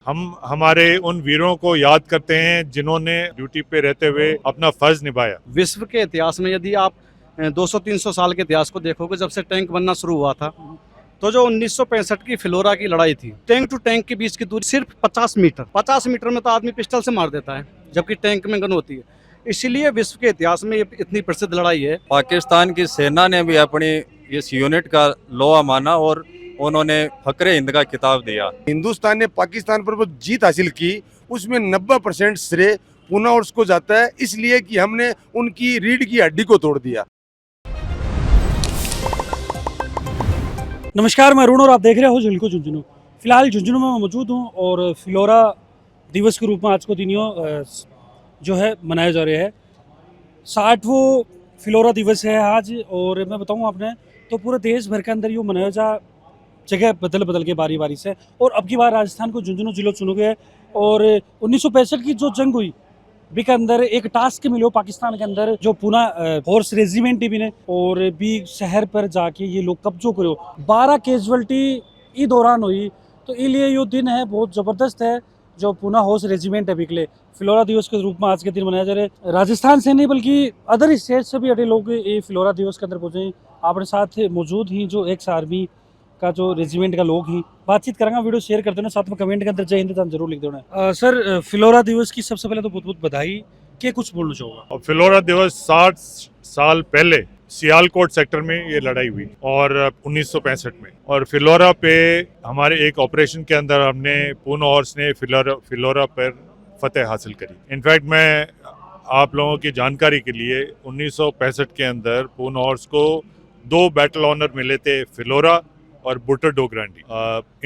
हम हमारे उन वीरों को याद करते हैं जिन्होंने ड्यूटी पे रहते हुए अपना फर्ज निभाया। विश्व के इतिहास में यदि आप 200-300 साल के इतिहास को देखोगे, जब से टैंक बनना शुरू हुआ था, तो जो 1965 की फिलोरा की लड़ाई थी, टैंक टू टैंक के बीच की दूरी सिर्फ 50 मीटर, 50 मीटर में तो आदमी पिस्टल से मार देता है, जबकि टैंक में गन होती है। इसीलिए विश्व के इतिहास में ये इतनी प्रसिद्ध लड़ाई है। पाकिस्तान की सेना ने भी अपनी इस यूनिट का लोहा माना और उन्होंने फकरे हिंद का खिताब दिया। हिंदुस्तान ने पाकिस्तान पर वो जीत हासिल की, उसमें 90% श्रेय पूना और उसको जाता है, इसलिए कि हमने उनकी रीढ़ की हड्डी को तोड़ दिया। नमस्कार, मैं अरुण और आप देख रहे हो झुलको झुंझुनू। फिलहाल झुंझुनू में मैं मौजूद हूँ और फिलोरा दिवस के रूप में आज को दिनियों जो है मनाया जा रहा है। 60वां फिलोरा दिवस है आज, और मैं बताऊँ आपने तो पूरे देश भर के अंदर यूँ मनाया जा जगह बदल बदल के बारी बारी से। और अब की बार राजस्थान को झुंझुनू जिला चुना गया है। और 1965 की जो जंग हुई बी के अंदर एक टास्क मिलो पाकिस्तान के अंदर, जो पूना फोर्स रेजिमेंट भी ने और भी शहर पर जाके ये लोग कब्जो करो। 12 कैजुअलिटी ई दौरान हुई, तो इसलिए ये दिन है बहुत ज़बरदस्त है जो पूना हॉर्स रेजिमेंट है बिकले फिलोरा दिवस के रूप में आज के दिन मनाया जा रहा है। राजस्थान से नहीं बल्कि अदर स्टेट से भी अटे लोग ये फिलोरा दिवस के अंदर पहुंचे। अपने साथ मौजूद ही जो एक्स आर्मी का जो रेजिमेंट का लोग ही बातचीत करेंगे, वीडियो शेयर कर देना, साथ में कमेंट के अंदर जय हिंद जरूर लिख देना। सर, फिलोरा दिवस की सबसे पहले तो बहुत बहुत बधाई। क्या कुछ बोलना चाहूँगा? और फिलोरा दिवस 60 साल पहले सियालकोट सेक्टर में ये लड़ाई हुई और 1965 में, और फिलोरा पे हमारे एक ऑपरेशन के अंदर हमने पूना हॉर्स ने फिलोरा पर फतेह हासिल करी। इनफैक्ट मैं आप लोगों की जानकारी के लिए 1965 के अंदर पूना हॉर्स को 2 बैटल ऑनर मिले थे, फिलोरा और बुटर डोगरांडी।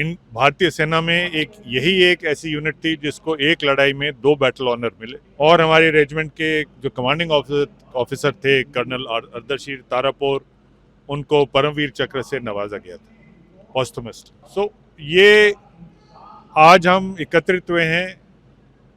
इन भारतीय सेना में यही एक ऐसी यूनिट थी जिसको एक लड़ाई में 2 बैटल ऑनर मिले। और हमारे रेजिमेंट के जो कमांडिंग ऑफिसर थे कर्नल अर्दशीर तारापोर, उनको परमवीर चक्र से नवाजा गया था, पोस्टमस्ट। सो ये आज हम एकत्रित हुए हैं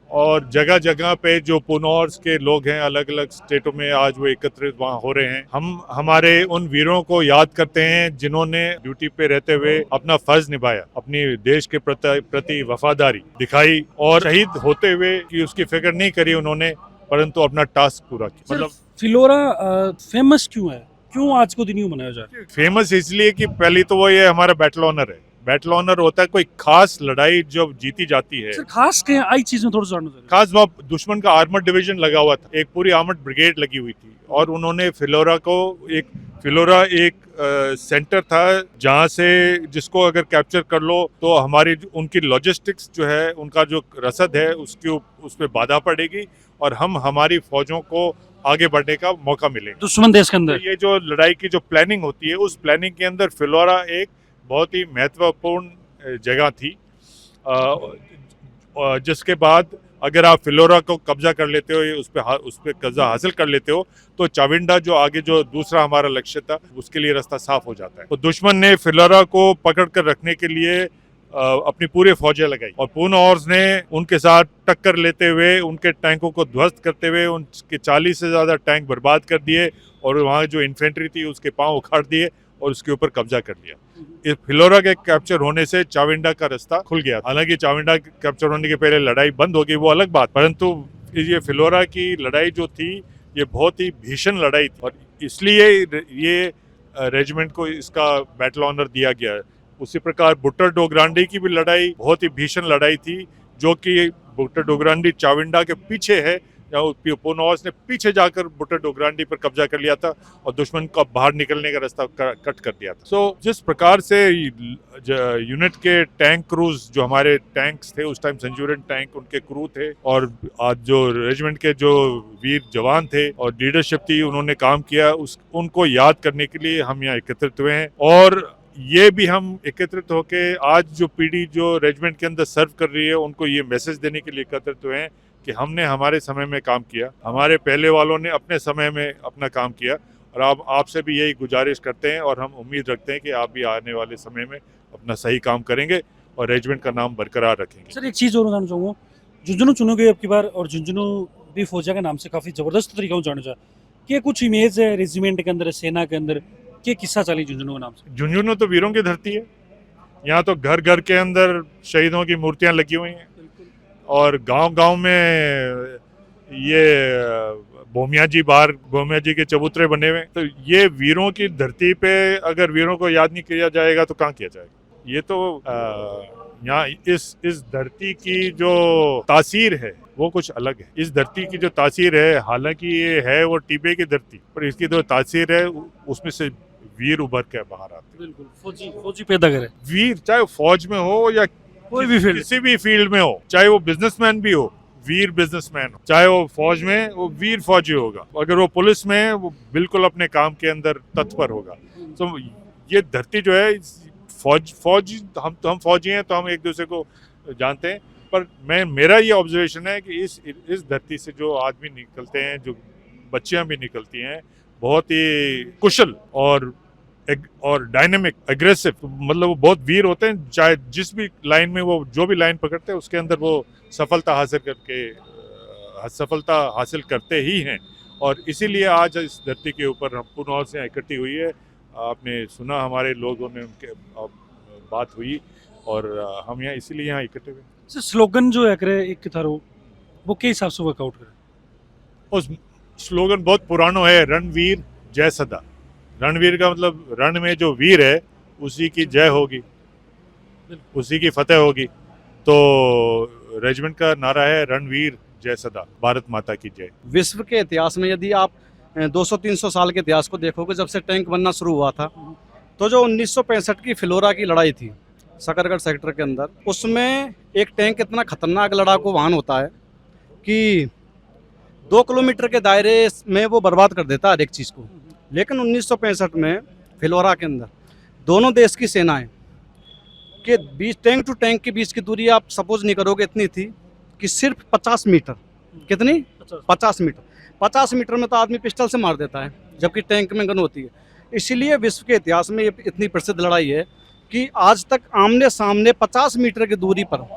और जगह जगह पे जो पूना हॉर्स के लोग हैं अलग अलग स्टेटों में, आज वो एकत्रित वहाँ हो रहे हैं। हम हमारे उन वीरों को याद करते हैं जिन्होंने ड्यूटी पे रहते हुए अपना फर्ज निभाया, अपनी देश के प्रति वफादारी दिखाई और शहीद होते हुए कि उसकी फिक्र नहीं करी उन्होंने, परंतु अपना टास्क पूरा किया। मतलब फिलोरा फेमस क्यों है, क्यों आज को दिन यूं मनाया जा रहा है? फेमस इसलिए कि पहली तो वो ये हमारा बैटल ऑनर है। बैटल ऑनर होता है कोई खास लड़ाई जब जीती जाती है। सर, खास क्या आई चीज में थोड़ा जानना चाहिए। खास वहाँ दुश्मन का आर्मर्ड डिवीजन लगा हुआ था, एक पूरी आर्मर्ड ब्रिगेड लगी हुई थी, और उन्होंने फिलोरा एक सेंटर था जहाँ से जिसको अगर कैप्चर कर लो तो हमारी उनकी लॉजिस्टिक्स जो है, उनका जो रसद है उस पर बाधा पड़ेगी और हम हमारी फौजों को आगे बढ़ने का मौका मिलेगा दुश्मन देश के अंदर। तो ये जो लड़ाई की जो प्लानिंग होती है, उस प्लानिंग के अंदर फिलोरा एक बहुत ही महत्वपूर्ण जगह थी, जिसके बाद अगर आप फिलोरा को कब्जा कर लेते हो, उस पर कब्जा हासिल कर लेते हो, तो चाविंडा जो आगे जो दूसरा हमारा लक्ष्य था उसके लिए रास्ता साफ हो जाता है। तो दुश्मन ने फिलोरा को पकड़ कर रखने के लिए अपनी पूरी फौजें लगाई और पूना हॉर्स ने उनके साथ टक्कर लेते हुए, उनके टैंकों को ध्वस्त करते हुए उनके 40 से ज़्यादा टैंक बर्बाद कर दिए और वहाँ जो इन्फेंट्री थी उसके पाँव उखाड़ दिए और उसके ऊपर कब्जा कर लिया। इस फिलोरा के कैप्चर होने से चाविंडा का रास्ता खुल गया। हालांकि चाविंडा कैप्चर होने के पहले लड़ाई बंद हो गई, वो अलग बात, परंतु ये फिलोरा की लड़ाई जो थी ये बहुत ही भीषण लड़ाई थी और इसलिए ये रेजिमेंट को इसका बैटल ऑनर दिया गया है। उसी प्रकार बुटर डोगरांडी की भी लड़ाई बहुत ही भीषण लड़ाई थी, जो कि बुटर डोगरांडी चाविंडा के पीछे है, पूना हॉर्स ने पीछे जाकर बुटर डोगरांडी पर कब्जा कर लिया था और दुश्मन का बाहर निकलने का रास्ता कट कर दिया था। सो जिस प्रकार से यूनिट के टैंक क्रूज, जो हमारे टैंक्स थे उस टाइम सेंचुरियन टैंक, उनके क्रू थे, और आज जो रेजिमेंट के जो वीर जवान थे और लीडरशिप थी, उन्होंने काम किया, उनको याद करने के लिए हम यहाँ एकत्रित हुए हैं। और ये भी हम एकत्रित होके आज जो पीढ़ी जो रेजिमेंट के अंदर सर्व कर रही है उनको ये मैसेज देने के लिए एकत्रित हुए हैं कि हमने हमारे समय में काम किया, हमारे पहले वालों ने अपने समय में अपना काम किया, और आप आपसे भी यही गुजारिश करते हैं और हम उम्मीद रखते हैं कि आप भी आने वाले समय में अपना सही काम करेंगे और रेजिमेंट का नाम बरकरार रखेंगे। सर, एक चीज़ और जानना चाहूँगा, झुंझुनू चुनोगे अब की बार और झुंझुनू भी फौजा के नाम से काफ़ी ज़बरदस्त तरीका से जाना चाहे, क्या कुछ इमेज है रेजिमेंट के अंदर, सेना के अंदर, क्या किस्सा चली झुंझुनू के नाम से? झुंझुनू तो वीरों की धरती है, यहाँ तो घर घर के अंदर शहीदों की मूर्तियाँ लगी हुई हैं। और गांव-गांव में ये भोमिया जी के चबूतरे बने हुए हैं। तो ये वीरों की धरती पे अगर वीरों को याद नहीं किया जाएगा तो कहाँ किया जाएगा। ये तो यहाँ इस धरती की जो तासीर है वो कुछ अलग है। इस धरती की जो तासीर है, हालांकि ये है वो टिबे की धरती, पर इसकी जो तासीर है उसमें से वीर उभर के बाहर आते हैं। बिल्कुल फौजी पैदा करे वीर चाहे वो फौज में हो या कोई भी फील्ड। किसी भी फील्ड में हो, चाहे वो बिजनेसमैन भी हो, वीर बिजनेसमैन हो, चाहे वो फौज में वो वीर फौजी होगा, अगर वो पुलिस में वो बिल्कुल अपने काम के अंदर तत्पर होगा। तो ये धरती जो है फौज हम फौजी हैं तो हम एक दूसरे को जानते हैं, पर मेरा ये ऑब्जर्वेशन है कि इस धरती से जो आदमी निकलते हैं, जो बच्चियां भी निकलती हैं, बहुत ही कुशल और डायनेमिक एग्रेसिव, मतलब वो बहुत वीर होते हैं। चाहे जिस भी लाइन में वो जो भी लाइन पकड़ते हैं उसके अंदर वो सफलता हासिल करते ही हैं। और इसीलिए आज इस धरती के ऊपर हम पूर्ण ओर से इकट्ठी हुई है। आपने सुना हमारे लोगों में उनके बात हुई और हम यहाँ इसीलिए यहाँ इकट्ठे हुए। स्लोगन जो है करे एक थारो वो के हिसाब से वर्कआउट करे। उस स्लोगन बहुत पुरानो है, रणवीर जय सदा। रणवीर का मतलब रण में जो वीर है उसी की जय होगी, उसी की फतेह होगी। तो रेजिमेंट का नारा है रणवीर जय सदा, भारत माता की जय। विश्व के इतिहास में यदि आप 200-300 साल के इतिहास को देखोगे, जब से टैंक बनना शुरू हुआ था, तो जो 1965 की फिलोरा की लड़ाई थी सकरगढ़ सेक्टर के अंदर, उसमें एक टैंक इतना खतरनाक लड़ाकू वाहन होता है कि 2 किलोमीटर के दायरे में वो बर्बाद कर देता है हर एक चीज़ को। लेकिन 1965 में फिलोरा के अंदर दोनों देश की सेनाएं के बीच, टैंक टू टैंक के बीच की दूरी आप सपोज नहीं करोगे, इतनी थी कि सिर्फ 50 मीटर। कितनी? 50 मीटर। 50 मीटर में तो आदमी पिस्टल से मार देता है, जबकि टैंक में गन होती है। इसीलिए विश्व के इतिहास में ये इतनी प्रसिद्ध लड़ाई है कि आज तक आमने सामने 50 मीटर की दूरी पर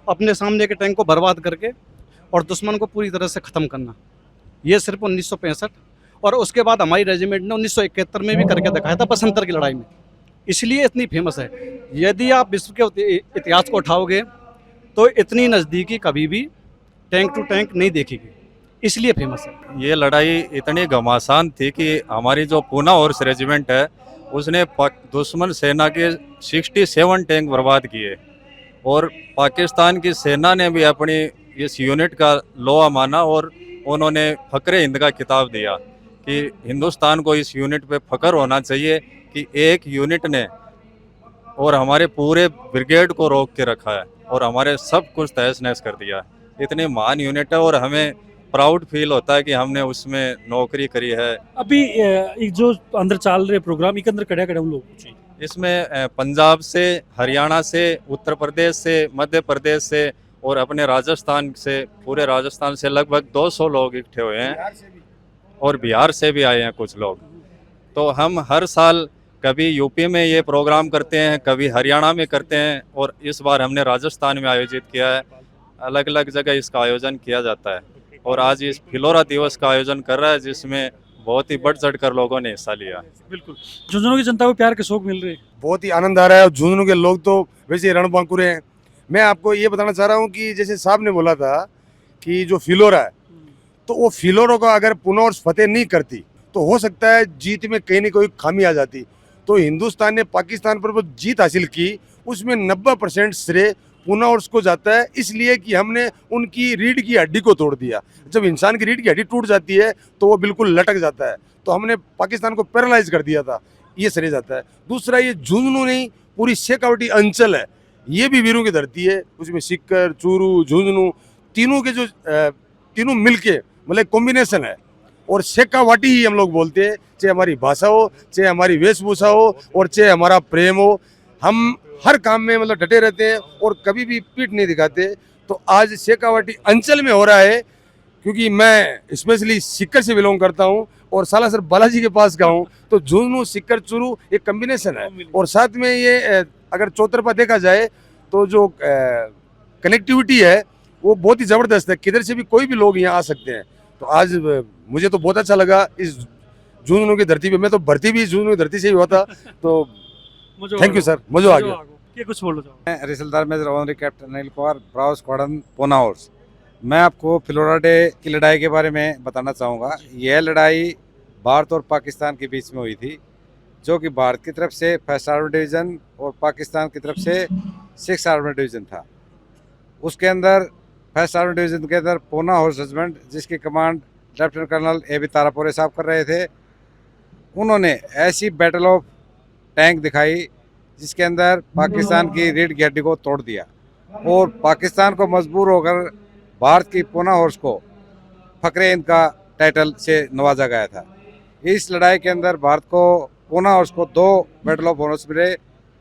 अपने सामने के टैंक को बर्बाद करके और दुश्मन को पूरी तरह से ख़त्म करना, ये सिर्फ 1965 और उसके बाद हमारी रेजिमेंट ने 1971 में भी करके दिखाया था बसंतर की लड़ाई में। इसलिए इतनी फेमस है। यदि आप विश्व के इतिहास को उठाओगे तो इतनी नज़दीकी कभी भी टैंक टू टैंक नहीं देखेगी, इसलिए फेमस है। ये लड़ाई इतनी घमासान थी कि हमारी जो पूना हॉर्स रेजिमेंट है उसने दुश्मन सेना के 67 टैंक बर्बाद किए और पाकिस्तान की सेना ने भी अपनी इस यूनिट का लोहा माना और उन्होंने फकरे हिंद का खिताब दिया कि हिंदुस्तान को इस यूनिट पे फख्र होना चाहिए कि एक यूनिट ने और हमारे पूरे ब्रिगेड को रोक के रखा है और हमारे सब कुछ तहस नहस कर दिया है। इतनी महान यूनिट है और हमें प्राउड फील होता है कि हमने उसमें नौकरी करी है। अभी एक जो अंदर चल रहे प्रोग्राम के अंदर कड़े हम लोग इसमें पंजाब से, हरियाणा से, उत्तर प्रदेश से, मध्य प्रदेश से और अपने राजस्थान से, पूरे राजस्थान से लगभग 200 लोग इकट्ठे हुए हैं और बिहार से भी आए हैं कुछ लोग। तो हम हर साल कभी यूपी में ये प्रोग्राम करते हैं, कभी हरियाणा में करते हैं और इस बार हमने राजस्थान में आयोजित किया है। अलग अलग जगह इसका आयोजन किया जाता है और आज इस फिलोरा दिवस का आयोजन कर रहा है जिसमें बहुत ही बढ़ चढ़ कर लोगों ने हिस्सा लिया। बिल्कुल झुंझुनू की जनता को प्यार के शौक मिल रहे हैं, बहुत ही आनंद आ रहा है। और झुंझुनू के लोग तो वैसे रणबांकुरे हैं। मैं आपको ये बताना चाह रहा हूँ कि जैसे साहब ने बोला था कि जो फिलोरा है, तो वो फिलोरा को अगर पुनः फतेह नहीं करती तो हो सकता है जीत में कहीं ना कोई खामी आ जाती। तो हिंदुस्तान ने पाकिस्तान पर वो जीत हासिल की, उसमें 90% श्रेय पुनः उसको जाता है, इसलिए कि हमने उनकी रीढ़ की हड्डी को तोड़ दिया। जब इंसान की रीढ़ की हड्डी टूट जाती है तो वो बिल्कुल लटक जाता है, तो हमने पाकिस्तान को पैरालाइज कर दिया था, ये श्रेय जाता है। दूसरा, ये झुंझुनू नहीं, पूरी शेखावटी अंचल है, ये भी वीरों की धरती है। उसमें सिक्कर, चूरू, झुंझुनू तीनों के जो तीनों मिलके मतलब कॉम्बिनेशन है। और शेखावाटी ही हम लोग बोलते हैं, चाहे हमारी भाषा हो, चाहे हमारी वेशभूषा हो और चाहे हमारा प्रेम हो। हम हर काम में मतलब डटे रहते हैं और कभी भी पीठ नहीं दिखाते। तो आज शेखावाटी अंचल में हो रहा है, क्योंकि मैं स्पेशली सिक्कर से बिलोंग करता हूँ और सालासर बालाजी के पास का हूँ, तो झुंझुनू, सिक्कर, चूरू एक कम्बिनेशन है। और साथ में ये अगर चौतरफा देखा जाए तो जो कनेक्टिविटी है वो बहुत ही ज़बरदस्त है, किधर से भी कोई भी लोग यहाँ आ सकते हैं। तो आज मुझे तो बहुत अच्छा लगा इस झुंझुनू की धरती पे। मैं तो भर्ती भी झुंझुनू की धरती से ही हुआ था, तो थैंक यू सर, मज़ा आ गया। क्या कुछ बोलना चाहोगे? मैं Risaldar major honorary captain Anil Kumar ब्राउ स्क्वाड्रन पूना हाउस। मैं आपको फ्लोरा डे की लड़ाई के बारे में बताना चाहूँगा। यह लड़ाई भारत और पाकिस्तान के बीच में हुई थी, जो कि भारत की तरफ से 1st आर्मी डिवीज़न और पाकिस्तान की तरफ से 6th आर्मी डिवीज़न था। उसके अंदर 1st आर्मी डिवीज़न के अंदर पूना हाउस रेजिमेंट, जिसकी कमांड लेफ्टिनेंट कर्नल A.B. तारापुरे साहब कर रहे थे, उन्होंने ऐसी बैटल ऑफ टैंक दिखाई जिसके अंदर पाकिस्तान की रीढ़ की हड्डी को तोड़ दिया और पाकिस्तान को मजबूर होकर भारत की पूना हाउस को फकरे इनका टाइटल से नवाजा गया था। इस लड़ाई के अंदर भारत को पूना हाउस को 2 बैटल ऑफ ऑनर्स मिले,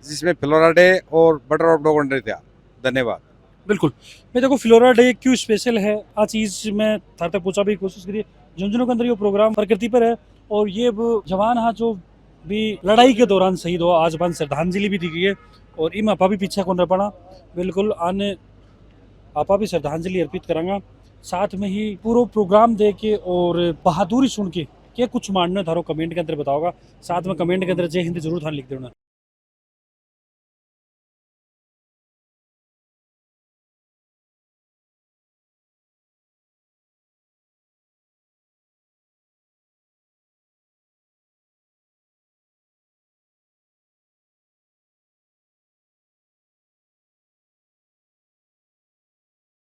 जिसमें फ्लोरा डे और बैटल ऑफ डोगन था। धन्यवाद। बिल्कुल। मैं देखो फ्लोरा डे क्यों स्पेशल है आ चीज़ मैं थारे तक पहुँचा भी कोशिश करिए। झुंझुनू के अंदर ये प्रोग्राम प्रकृति पर है और ये वो जवान हाँ जो भी लड़ाई के दौरान शहीद हो, आज बन श्रद्धांजलि भी दी गई है और इम आपा भी पीछे कौन रह पड़ा, बिल्कुल आने आपा भी श्रद्धांजलि अर्पित करांगा। साथ में ही पूरा प्रोग्राम दे के और बहादुरी सुन के क्या कुछ मानना थारो कमेंट के अंदर बताओगा। साथ में कमेंट के अंदर जय हिंद जरूर थाने लिख देना।